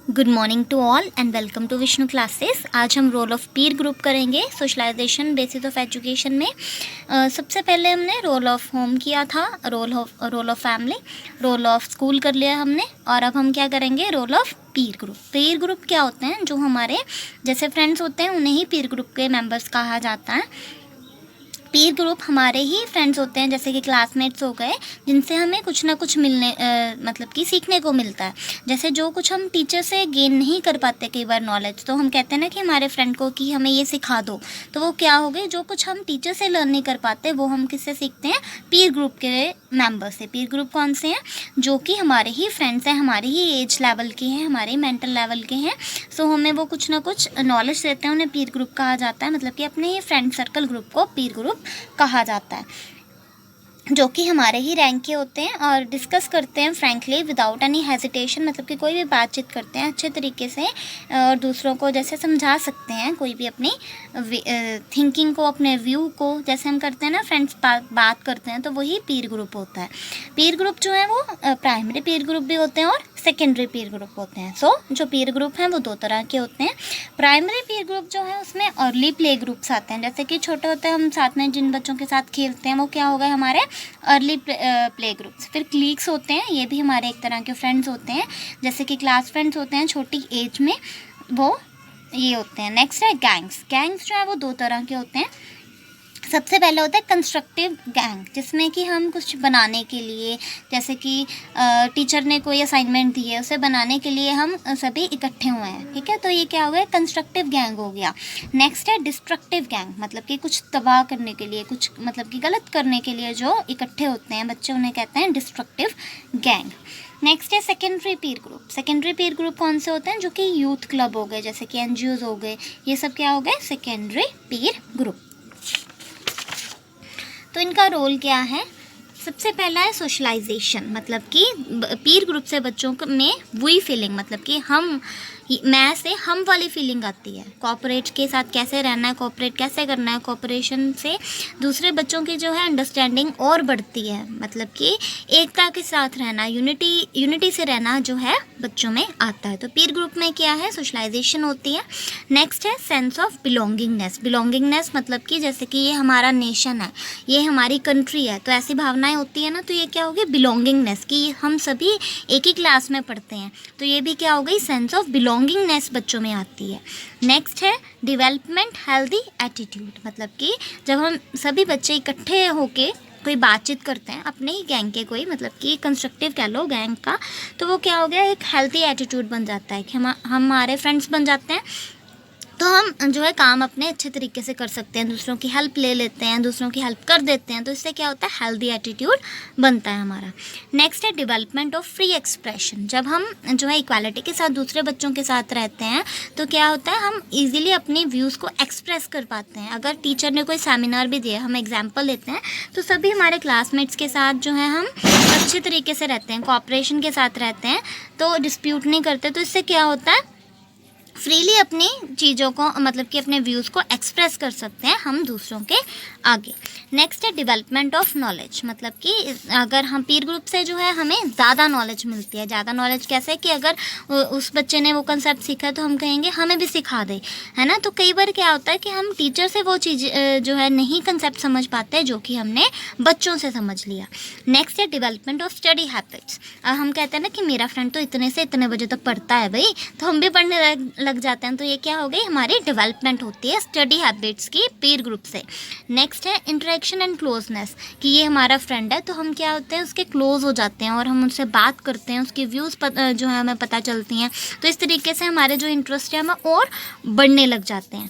Good morning to all and welcome to Vishnu classes. आज हम role of peer group करेंगे socialisation basis of education में। सबसे पहले हमने रोल ऑफ होम किया था, role of family, role of school कर लिया हमने, और अब हम क्या करेंगे, role of peer group. Peer group क्या होते हैं? जो हमारे जैसे फ्रेंड्स होते हैं उन्हें ही पीर ग्रुप के मेंबर्स कहा जाता है। पीर ग्रुप हमारे ही फ्रेंड्स होते हैं, जैसे कि क्लासमेट्स हो गए, जिनसे हमें कुछ ना कुछ मतलब कि सीखने को मिलता है। जैसे जो कुछ हम टीचर से गेन नहीं कर पाते कई बार नॉलेज, तो हम कहते हैं ना कि हमारे फ्रेंड को कि हमें ये सिखा दो, तो वो क्या हो गए, जो कुछ हम टीचर से लर्न नहीं कर पाते वो हम किससे सीखते हैं? पीर ग्रुप के मेंबर से। पीर ग्रुप कौन से हैं? जो कि हमारे ही फ्रेंड्स हैं, हमारे ही एज लेवल के हैं, हमारे मेंटल लेवल के हैं। सो हमें वो कुछ ना कुछ नॉलेज देते हैं, उन्हें पीर ग्रुप कहा जाता है। मतलब कि अपने ही फ्रेंड सर्कल ग्रुप को पीर ग्रुप कहा जाता है, जो कि हमारे ही रैंक के होते हैं और डिस्कस करते हैं फ्रैंकली विदाउट एनी हेजिटेशन। मतलब कि कोई भी बातचीत करते हैं अच्छे तरीके से और दूसरों को जैसे समझा सकते हैं, कोई भी अपनी थिंकिंग को, अपने व्यू को जैसे हम करते हैं ना, फ्रेंड्स बात करते हैं, तो वही पीर ग्रुप होता है। पीर ग्रुप जो है वो प्राइमरी पीर ग्रुप भी होते हैं और सेकेंडरी पीर ग्रुप होते हैं। सो जो पीर ग्रुप हैं वो दो तरह के होते हैं। प्राइमरी पीर ग्रुप जो है उसमें अर्ली प्ले ग्रुप्स आते हैं, जैसे कि छोटे होते हैं हम साथ में जिन बच्चों के साथ खेलते हैं वो क्या हो गए, हमारे अर्ली प्ले ग्रुप्स। फिर क्लीक्स होते हैं, ये भी हमारे एक तरह के फ्रेंड्स होते हैं, जैसे कि क्लास फ्रेंड्स होते हैं छोटी एज में, वो ये होते हैं। नेक्स्ट है गैंग्स। गैंग्स जो है वो दो तरह के होते हैं। सबसे पहले होता है कंस्ट्रक्टिव गैंग, जिसमें कि हम कुछ बनाने के लिए, जैसे कि टीचर ने कोई असाइनमेंट दी है, उसे बनाने के लिए हम सभी इकट्ठे हुए हैं, ठीक है, तो ये क्या हो गया, कंस्ट्रक्टिव गैंग हो गया। नेक्स्ट है डिस्ट्रक्टिव गैंग, मतलब कि कुछ तबाह करने के लिए, कुछ मतलब कि गलत करने के लिए जो इकट्ठे होते हैं बच्चे, उन्हें कहते हैं डिस्ट्रक्टिव गैंग। नेक्स्ट है सेकेंडरी पीर ग्रुप। सेकेंडरी पीर ग्रुप कौन से होते हैं? जो कि यूथ क्लब हो गए, जैसे कि एनजीओज हो गए, ये सब क्या हो गए, सेकेंडरी पीर ग्रुप। तो इनका रोल क्या है? सबसे पहला है सोशलाइजेशन, मतलब कि पीर ग्रुप से बच्चों में वही फीलिंग, मतलब कि मैं से हम वाली फीलिंग आती है। कोऑपरेट के साथ कैसे रहना है, कोऑपरेट कैसे करना है, कोऑपरेशन से दूसरे बच्चों की जो है अंडरस्टैंडिंग और बढ़ती है। मतलब कि एकता के साथ रहना, यूनिटी से रहना जो है बच्चों में आता है। तो पीर ग्रुप में क्या है, सोशलाइजेशन होती है। नेक्स्ट है सेंस ऑफ बिलोंगिंगनेस। बिलोंगिंगनेस मतलब कि जैसे कि ये हमारा नेशन है, ये हमारी कंट्री है, तो ऐसी भावनाएं होती है ना, तो ये क्या होगी, बिलोंगिंगनेस, कि हम सभी एक ही क्लास में पढ़ते हैं, तो ये भी क्या हो गई, सेंस ऑफ बिलोंगिंगनेस बच्चों में आती है। नेक्स्ट है डेवलपमेंट हेल्दी एटीट्यूड, मतलब कि जब हम सभी बच्चे इकट्ठे होके कोई बातचीत करते हैं अपने ही गैंग के, कोई मतलब कि कंस्ट्रक्टिव कह लो गैंग का, तो वो क्या हो गया, एक हेल्दी एटीट्यूड बन जाता है कि हम हमारे फ्रेंड्स बन जाते हैं, तो हम जो है काम अपने अच्छे तरीके से कर सकते हैं, दूसरों की हेल्प ले लेते हैं, दूसरों की हेल्प कर देते हैं, तो इससे क्या होता है, हेल्दी एटीट्यूड बनता है हमारा। नेक्स्ट है डेवलपमेंट ऑफ फ्री एक्सप्रेशन। जब हम जो है इक्वालिटी के साथ दूसरे बच्चों के साथ रहते हैं, तो क्या होता है, हम इजीली अपने व्यूज़ को एक्सप्रेस कर पाते हैं। अगर टीचर ने कोई सेमिनार भी दिया, हम एग्जाम्पल लेते हैं, तो सभी हमारे क्लासमेट्स के साथ जो है हम अच्छे तरीके से रहते हैं, कोऑपरेशन के साथ रहते हैं, तो डिस्प्यूट नहीं करते, तो इससे क्या होता है, फ्रीली अपनी चीज़ों को, मतलब कि अपने व्यूज़ को एक्सप्रेस कर सकते हैं हम दूसरों के आगे। नेक्स्ट है डेवलपमेंट ऑफ नॉलेज, मतलब कि अगर हम पीर ग्रुप से जो है हमें ज़्यादा नॉलेज मिलती है। ज़्यादा नॉलेज कैसे, कि अगर उस बच्चे ने वो कंसेप्ट सीखा है तो हम कहेंगे हमें भी सिखा दे, है ना। तो कई बार क्या होता है कि हम टीचर से वो चीज़ जो है नहीं कंसेप्ट समझ पाते हैं, जो कि हमने बच्चों से समझ लिया। नेक्स्ट है डेवलपमेंट ऑफ स्टडी हैबिट्स। हम कहते हैं ना कि मेरा फ्रेंड तो इतने से इतने बजे तक पढ़ता है भाई, तो हम भी पढ़ने लग जाते हैं, तो ये क्या हो गई, हमारी डेवलपमेंट होती है स्टडी हैबिट्स की पीर ग्रुप से। नेक्स्ट है इंटरेक्शन एंड क्लोजनेस, कि ये हमारा फ्रेंड है तो हम क्या होते हैं, उसके क्लोज हो जाते हैं और हम उनसे बात करते हैं, उसकी व्यूज़ जो है हमें पता चलती हैं, तो इस तरीके से हमारे जो इंटरेस्ट है हमें और बढ़ने लग जाते हैं।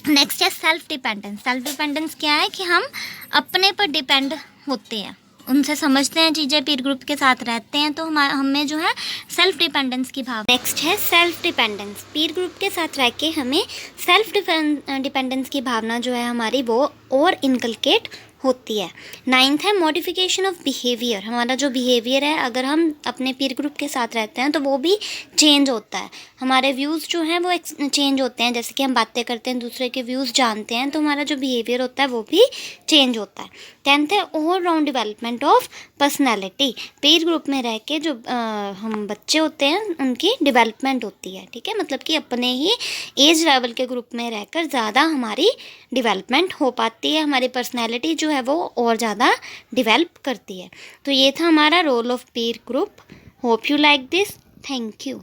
नेक्स्ट है सेल्फ डिपेंडेंस। सेल्फ डिपेंडेंस क्या है, कि हम अपने पर डिपेंड होते हैं, उनसे समझते हैं चीज़ें, पीर ग्रुप के साथ रहते हैं, तो हमें जो है सेल्फ डिपेंडेंस की भावना। नेक्स्ट है सेल्फ डिपेंडेंस। पीर ग्रुप के साथ रह के हमें सेल्फ डिपेंडेंस की भावना जो है हमारी, वो और इनकलकेट होती है। 9th है मॉडिफिकेशन ऑफ बिहेवियर, हमारा जो बिहेवियर है अगर हम अपने पीर ग्रुप के साथ रहते हैं तो वो भी चेंज होता है, हमारे व्यूज़ जो हैं वो चेंज होते हैं, जैसे कि हम बातें करते हैं दूसरे के व्यूज़ जानते हैं तो हमारा जो बिहेवियर होता है वो भी चेंज होता है। 10th है over round development of personality, Pir group में रह के जो हम बच्चे होते हैं उनकी डेवलपमेंट होती है, ठीक है, मतलब कि अपने ही एज लेवल के ग्रुप में रहकर ज़्यादा हमारी डेवलपमेंट हो पाती है, हमारी पर्सनैलिटी जो है वो और ज़्यादा डेवलप करती है। तो ये था हमारा role of peer group. Hope you like this. Thank you.